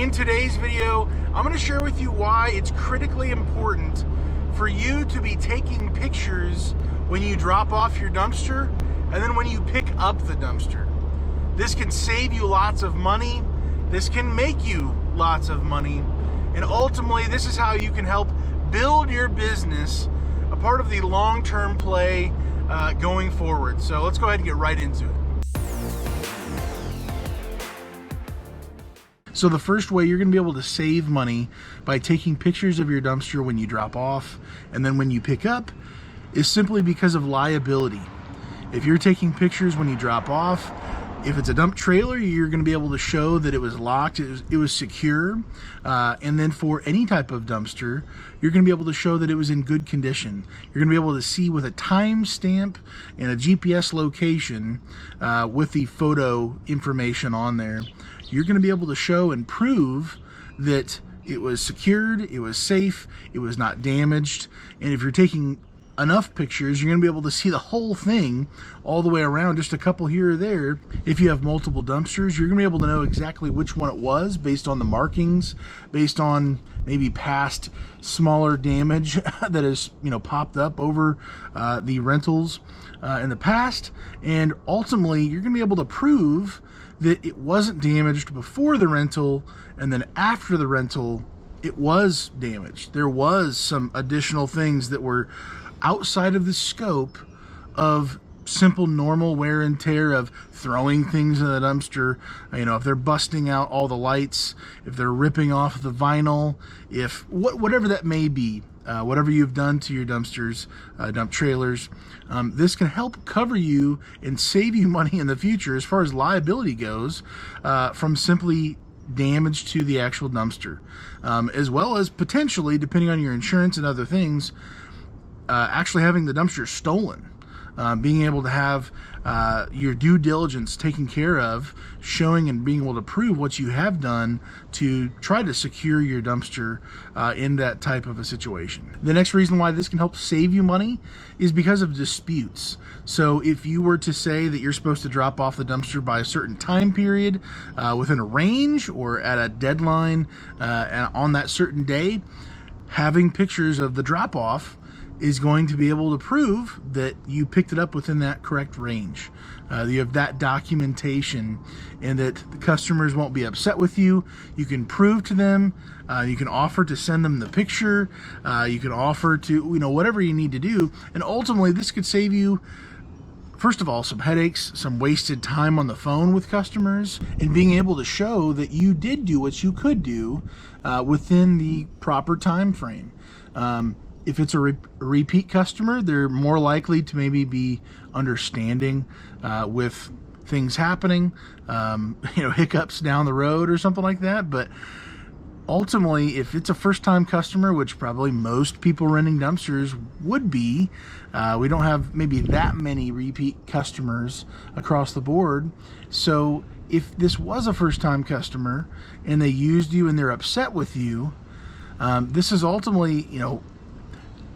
In today's video, I'm going to share with you why it's critically important for you to be taking pictures when you drop off your dumpster and then when you pick up the dumpster. This can save you lots of money. This can make you lots of money. And ultimately, this is how you can help build your business a part of the long-term play going forward. So let's go ahead and get right into it. So the first way you're going to be able to save money by taking pictures of your dumpster when you drop off and then when you pick up is simply because of liability. If you're taking pictures when you drop off, if it's a dump trailer, you're going to be able to show that it was locked, it was secure. And then for any type of dumpster, you're going to be able to show that it was in good condition. You're going to be able to see with a timestamp and a GPS location with the photo information on there. You're going to be able to show and prove that it was secured, it was safe, it was not damaged. And if you're taking enough pictures, you're going to be able to see the whole thing all the way around, just a couple here or there. If you have multiple dumpsters, you're going to be able to know exactly which one it was based on the markings, based on maybe past smaller damage that has popped up over the rentals in the past. And ultimately, you're going to be able to prove that it wasn't damaged before the rental, and then after the rental, it was damaged. There was some additional things that were outside of the scope of simple normal wear and tear of throwing things in the dumpster. If they're busting out all the lights, if they're ripping off the vinyl, if whatever that may be, whatever you've done to your dumpsters, dump trailers, this can help cover you and save you money in the future as far as liability goes from simply damage to the actual dumpster, as well as potentially, depending on your insurance and other things, actually having the dumpster stolen. Being able to have your due diligence taken care of, showing and being able to prove what you have done to try to secure your dumpster in that type of a situation. The next reason why this can help save you money is because of disputes. So if you were to say that you're supposed to drop off the dumpster by a certain time period, within a range or at a deadline on that certain day, having pictures of the drop off is going to be able to prove that you picked it up within that correct range. You have that documentation, and that the customers won't be upset with you. You can prove to them, you can offer to send them the picture, you can offer to, whatever you need to do. And ultimately, this could save you, first of all, some headaches, some wasted time on the phone with customers, and being able to show that you did do what you could do within the proper time frame. If it's a repeat customer, they're more likely to maybe be understanding with things happening, hiccups down the road or something like that. But ultimately, if it's a first-time customer, which probably most people renting dumpsters would be, we don't have maybe that many repeat customers across the board. So if this was a first-time customer and they used you and they're upset with you, this is ultimately,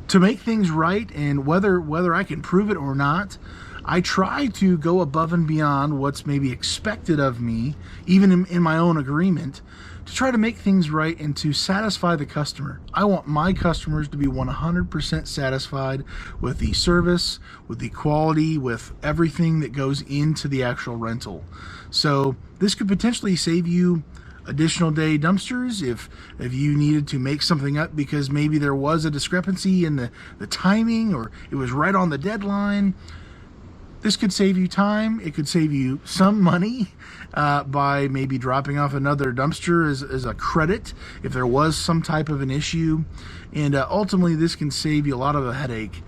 to make things right. And whether I can prove it or not, I try to go above and beyond what's maybe expected of me, even in my own agreement, to try to make things right and to satisfy the customer. I want my customers to be 100% satisfied with the service, with the quality, with everything that goes into the actual rental. So this could potentially save you additional day dumpsters if you needed to make something up because maybe there was a discrepancy in the timing, or it was right on the deadline. This could save you time. It could save you some money by maybe dropping off another dumpster as a credit if there was some type of an issue. And ultimately, this can save you a lot of a headache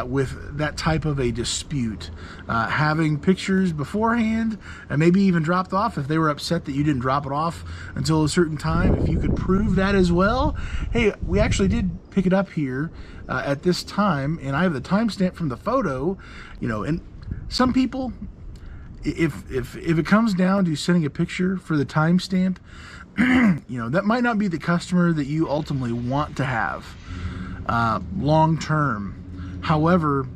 with that type of a dispute. Having pictures beforehand and maybe even dropped off if they were upset that you didn't drop it off until a certain time. If you could prove that as well, hey, we actually did pick it up here at this time, and I have the timestamp from the photo, and some people, if it comes down to sending a picture for the timestamp, that might not be the customer that you ultimately want to have long term. However,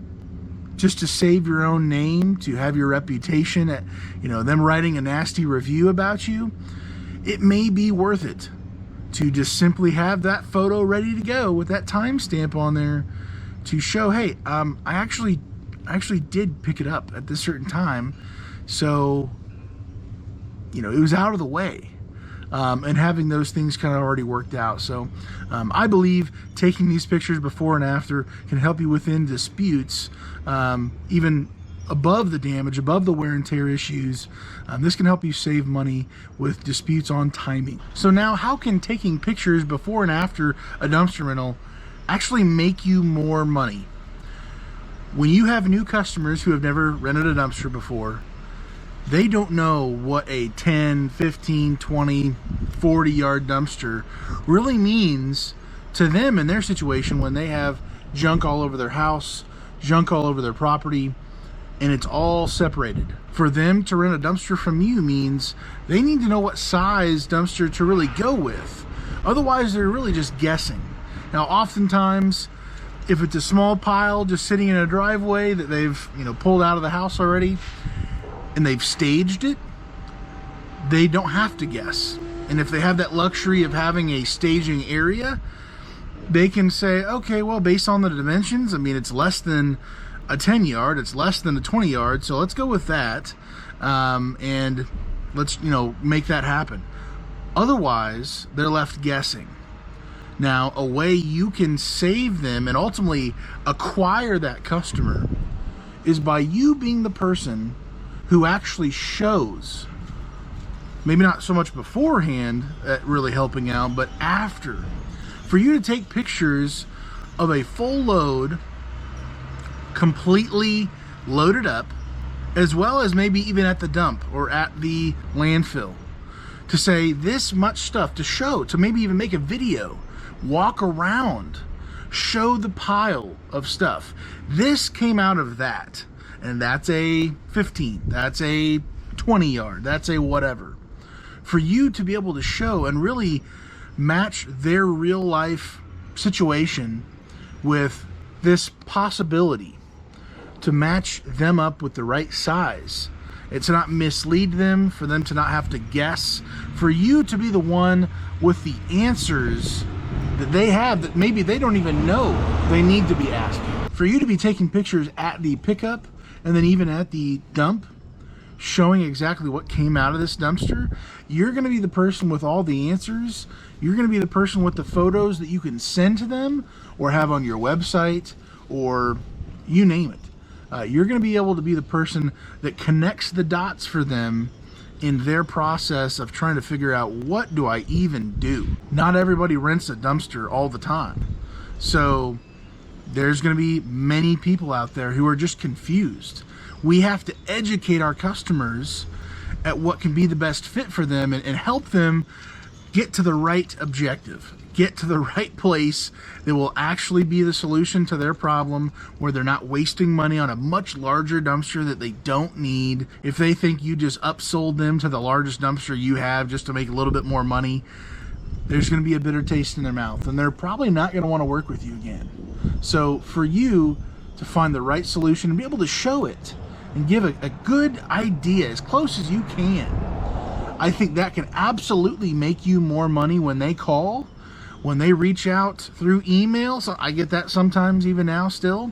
just to save your own name, to have your reputation at, them writing a nasty review about you, it may be worth it to just simply have that photo ready to go with that timestamp on there to show, hey, I actually did pick it up at this certain time, so it was out of the way. And having those things kind of already worked out. So I believe taking these pictures before and after can help you within disputes, even above the damage, above the wear and tear issues. This can help you save money with disputes on timing. So now, how can taking pictures before and after a dumpster rental actually make you more money? When you have new customers who have never rented a dumpster before, they don't know what a 10, 15, 20, 40 yard dumpster really means to them in their situation when they have junk all over their house, junk all over their property, and it's all separated. For them to rent a dumpster from you means they need to know what size dumpster to really go with. Otherwise, they're really just guessing. Now, oftentimes, if it's a small pile just sitting in a driveway that they've pulled out of the house already, and they've staged it, they don't have to guess. And if they have that luxury of having a staging area, they can say, okay, well, based on the dimensions, it's less than a 10 yard, it's less than a 20 yard, so let's go with that, and let's make that happen. Otherwise, they're left guessing. Now, a way you can save them and ultimately acquire that customer is by you being the person who actually shows, maybe not so much beforehand at really helping out, but after. For you to take pictures of a full load, completely loaded up, as well as maybe even at the dump or at the landfill, to say this much stuff, to show, to maybe even make a video, walk around, show the pile of stuff. This came out of that. And that's a 15, that's a 20 yard, that's a whatever. For you to be able to show and really match their real life situation with this possibility, to match them up with the right size. It's not mislead them, for them to not have to guess, for you to be the one with the answers that they have that maybe they don't even know they need to be asking. For you to be taking pictures at the pickup, and then even at the dump, showing exactly what came out of this dumpster, you're going to be the person with all the answers. You're going to be the person with the photos that you can send to them or have on your website or you name it. You're going to be able to be the person that connects the dots for them in their process of trying to figure out, what do I even do? Not everybody rents a dumpster all the time. So there's going to be many people out there who are just confused. We have to educate our customers at what can be the best fit for them and help them get to the right objective, get to the right place that will actually be the solution to their problem, where they're not wasting money on a much larger dumpster that they don't need. If they think you just upsold them to the largest dumpster you have just to make a little bit more money, there's going to be a bitter taste in their mouth, and they're probably not going to want to work with you again. So for you to find the right solution and be able to show it and give a good idea as close as you can, I think that can absolutely make you more money when they call, when they reach out through email. So I get that sometimes even now still,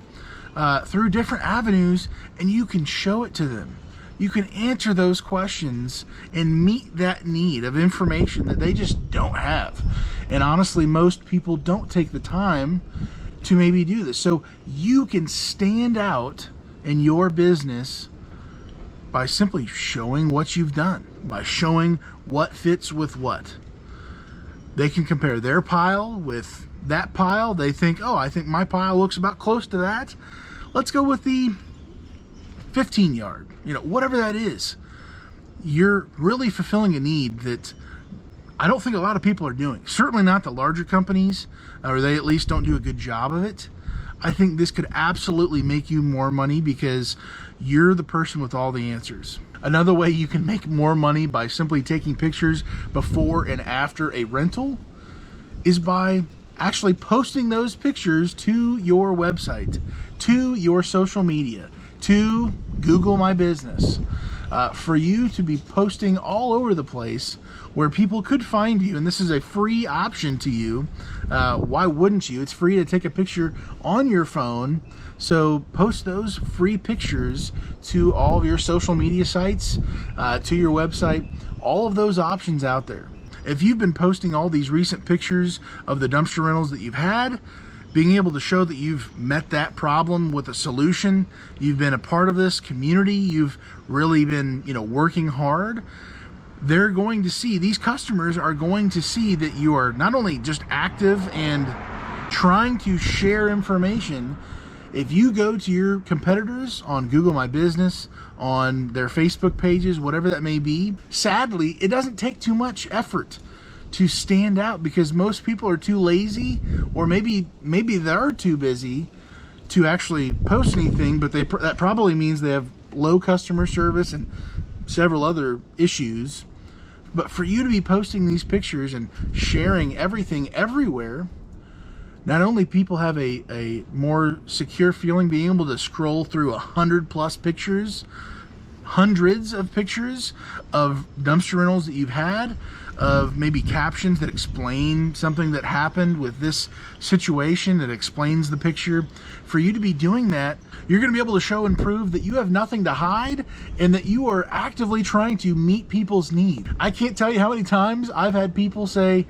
through different avenues, and you can show it to them. You can answer those questions and meet that need of information that they just don't have. And honestly, most people don't take the time to maybe do this. So you can stand out in your business by simply showing what you've done, by showing what fits with what. They can compare their pile with that pile. They think, oh, I think my pile looks about close to that. Let's go with the 15 yard, whatever that is. You're really fulfilling a need that I don't think a lot of people are doing. Certainly not the larger companies, or they at least don't do a good job of it. I think this could absolutely make you more money because you're the person with all the answers. Another way you can make more money by simply taking pictures before and after a rental is by actually posting those pictures to your website, to your social media, to Google My Business. for you to be posting all over the place where people could find you, and this is a free option to you. Why wouldn't you? It's free to take a picture on your phone. So post those free pictures to all of your social media sites, to your website, all of those options out there. If you've been posting all these recent pictures of the dumpster rentals that you've had, being able to show that you've met that problem with a solution, you've been a part of this community, you've really been, working hard, they're going to see, these customers are going to see that you are not only just active and trying to share information. If you go to your competitors on Google My Business, on their Facebook pages, whatever that may be, sadly, it doesn't take too much effort to stand out because most people are too lazy, or maybe they're too busy to actually post anything, but that probably means they have low customer service and several other issues. But for you to be posting these pictures and sharing everything everywhere, not only people have a more secure feeling being able to scroll through 100+ pictures, hundreds of pictures of dumpster rentals that you've had, of maybe captions that explain something that happened with this situation, that explains the picture. For you to be doing that, you're going to be able to show and prove that you have nothing to hide and that you are actively trying to meet people's need. I can't tell you how many times I've had people say,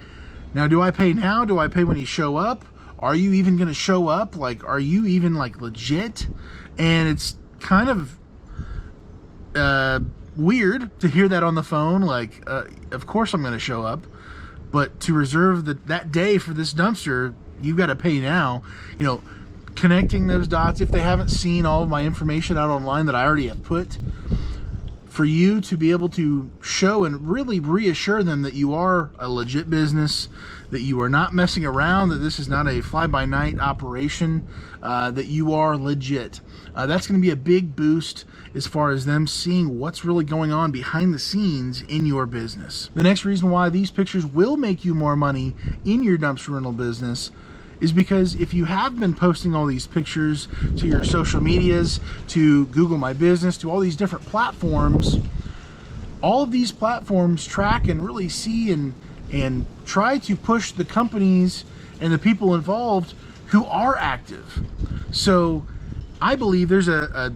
now do I pay now? Do I pay when you show up? Are you even going to show up? Like, are you even legit? And it's kind of weird to hear that on the phone. Like, of course I'm going to show up, but to reserve that day for this dumpster, you've got to pay now. Connecting those dots, if they haven't seen all of my information out online that I already have put, for you to be able to show and really reassure them that you are a legit business, that you are not messing around, that this is not a fly-by-night operation, that you are legit. That's going to be a big boost as far as them seeing what's really going on behind the scenes in your business. The next reason why these pictures will make you more money in your dumpster rental business is because if you have been posting all these pictures to your social medias, to Google My Business, to all these different platforms, all of these platforms track and really see and try to push the companies and the people involved who are active. So I believe there's a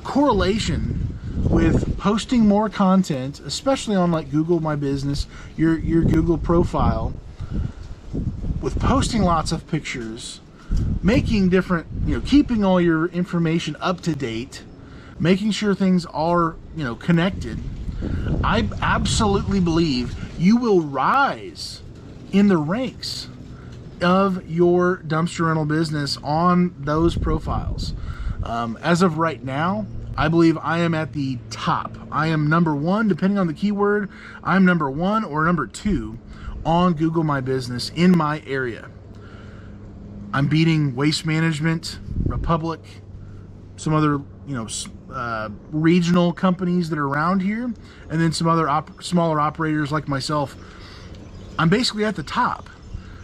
correlation with posting more content, especially on Google My Business, your Google profile, with posting lots of pictures, making different, keeping all your information up to date, making sure things are, connected. I absolutely believe you will rise in the ranks of your dumpster rental business on those profiles. As of right now, I believe I am at the top. I am number one, depending on the keyword. I'm number one or number two on Google My Business in my area. I'm beating Waste Management, Republic, some other, regional companies that are around here, and then some other smaller operators like myself. I'm basically at the top.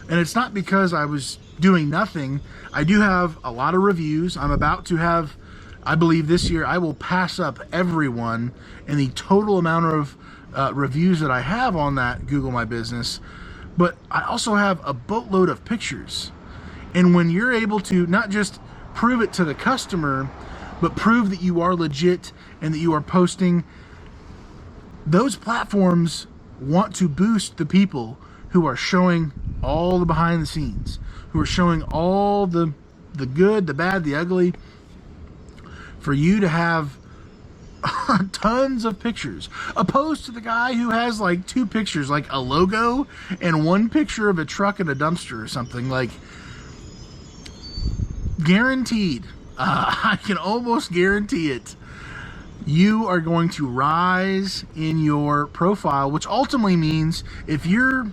And it's not because I was doing nothing. I do have a lot of reviews. I'm about to have, I believe this year, I will pass up everyone in the total amount of reviews that I have on that Google My Business. But I also have a boatload of pictures. And when you're able to not just prove it to the customer, but prove that you are legit and that you are posting, those platforms want to boost the people who are showing all the behind the scenes, who are showing all the good, the bad, the ugly. For you to have tons of pictures, opposed to the guy who has 2 pictures, like a logo and 1 picture of a truck and a dumpster or something. Guaranteed, I can almost guarantee it, you are going to rise in your profile, which ultimately means if you're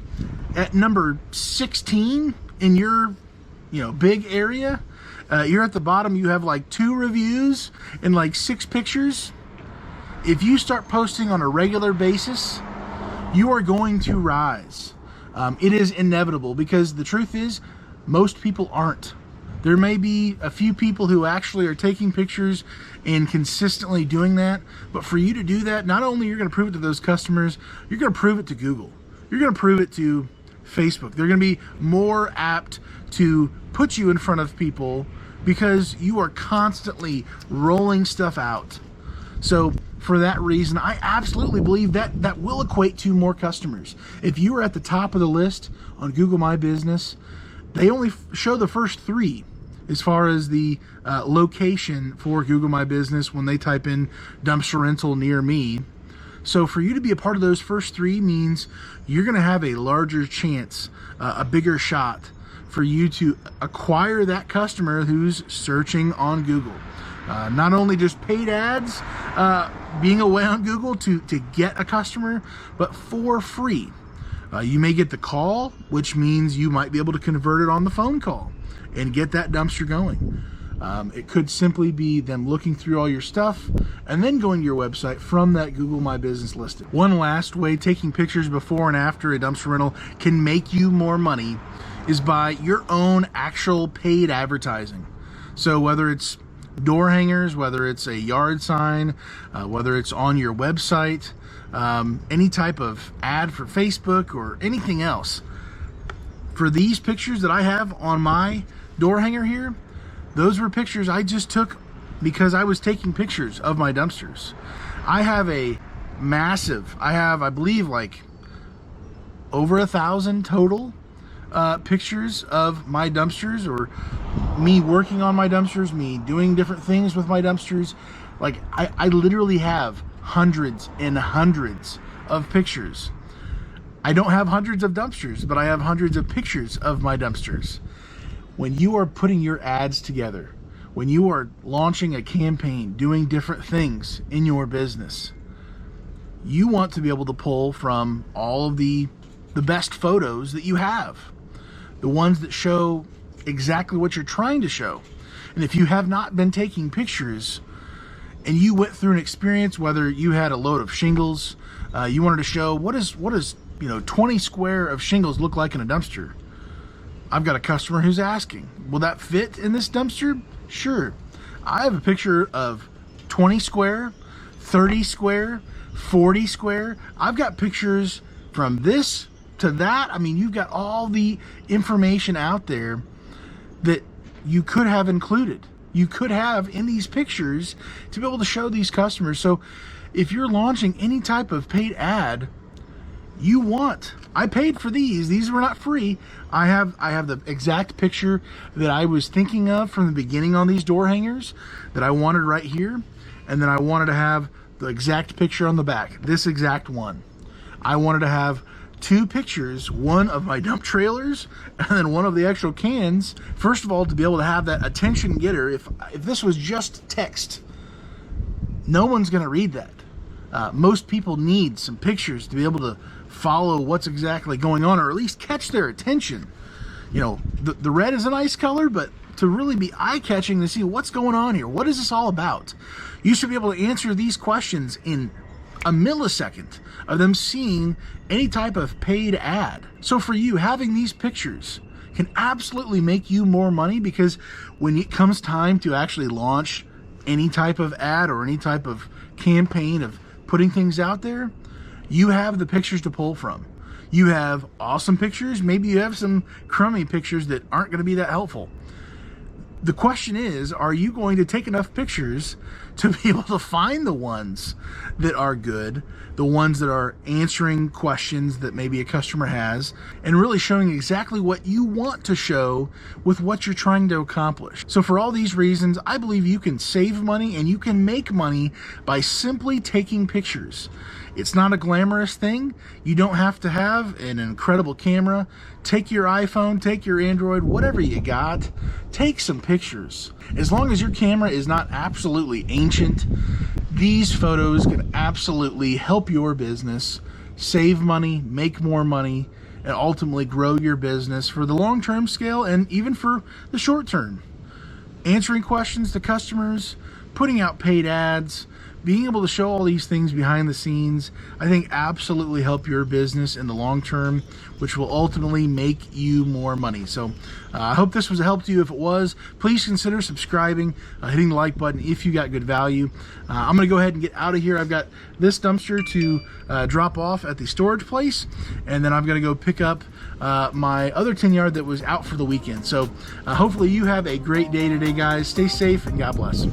at number 16 in your big area, you're at the bottom, you have 2 reviews and 6 pictures. If you start posting on a regular basis, you are going to rise. It is inevitable, because the truth is most people aren't. There may be a few people who actually are taking pictures and consistently doing that, but for you to do that, not only you're going to prove it to those customers, you're going to prove it to Google. You're going to prove it to Facebook. They're going to be more apt to put you in front of people because you are constantly rolling stuff out. So for that reason, I absolutely believe that that will equate to more customers. If you are at the top of the list on Google My Business, they only show the first 3 as far as the location for Google My Business when they type in dumpster rental near me. So for you to be a part of those first 3 means you're going to have a larger chance, a bigger shot for you to acquire that customer who's searching on Google. Not only just paid ads, being away on Google to get a customer, but for free. You may get the call, which means you might be able to convert it on the phone call and get that dumpster going. It could simply be them looking through all your stuff and then going to your website from that Google My Business listing. One last way taking pictures before and after a dumpster rental can make you more money is by your own actual paid advertising. So whether it's door hangers, whether it's a yard sign, whether it's on your website, any type of ad for Facebook or anything else. For these pictures that I have on my door hanger here, those were pictures I just took because I was taking pictures of my dumpsters. I have a massive, I believe like over 1,000 total pictures of my dumpsters, or me working on my dumpsters, me doing different things with my dumpsters. Like I literally have hundreds and hundreds of pictures. I don't have hundreds of dumpsters, but I have hundreds of pictures of my dumpsters. When you are putting your ads together, when you are launching a campaign, doing different things in your business, you want to be able to pull from all of the best photos that you have, the ones that show exactly what you're trying to show. And if you have not been taking pictures and you went through an experience, whether you had a load of shingles, you wanted to show what is 20 square of shingles look like in a dumpster. I've got a customer who's asking, will that fit in this dumpster? Sure. I have a picture of 20 square, 30 square, 40 square. I've got pictures from this to that. I mean, you've got all the information out there that you could have included. You could have in these pictures to be able to show these customers. So if you're launching any type of paid ad, I paid for these were not free. I have the exact picture that I was thinking of from the beginning on these door hangers that I wanted right here, and then I wanted to have the exact picture on the back, this exact one. I wanted to have 2 pictures, one of my dump trailers and then one of the actual cans. First of all, to be able to have that attention getter. If this was just text, no one's going to read that. Most people need some pictures to be able to follow what's exactly going on, or at least catch their attention. You know, the red is a nice color, but to really be eye-catching to see what's going on here, what is this all about? You should be able to answer these questions in a millisecond of them seeing any type of paid ad. So for you, having these pictures can absolutely make you more money, because when it comes time to actually launch any type of ad or any type of campaign of putting things out there, you have the pictures to pull from. You have awesome pictures. Maybe you have some crummy pictures that aren't going to be that helpful. The question is, are you going to take enough pictures to be able to find the ones that are good, the ones that are answering questions that maybe a customer has, and really showing exactly what you want to show with what you're trying to accomplish? So for all these reasons, I believe you can save money and you can make money by simply taking pictures. It's not a glamorous thing. You don't have to have an incredible camera. Take your iPhone, take your Android, whatever you got, take some pictures. As long as your camera is not absolutely ancient, these photos can absolutely help your business save money, make more money, and ultimately grow your business for the long-term scale and even for the short term. Answering questions to customers, putting out paid ads, being able to show all these things behind the scenes, I think absolutely help your business in the long term, which will ultimately make you more money. So I hope this was a help to you. If it was, please consider subscribing, hitting the like button if you got good value. I'm going to go ahead and get out of here. I've got this dumpster to drop off at the storage place, and then I'm going to go pick up my other 10 yard that was out for the weekend. So hopefully you have a great day today, guys. Stay safe and God bless.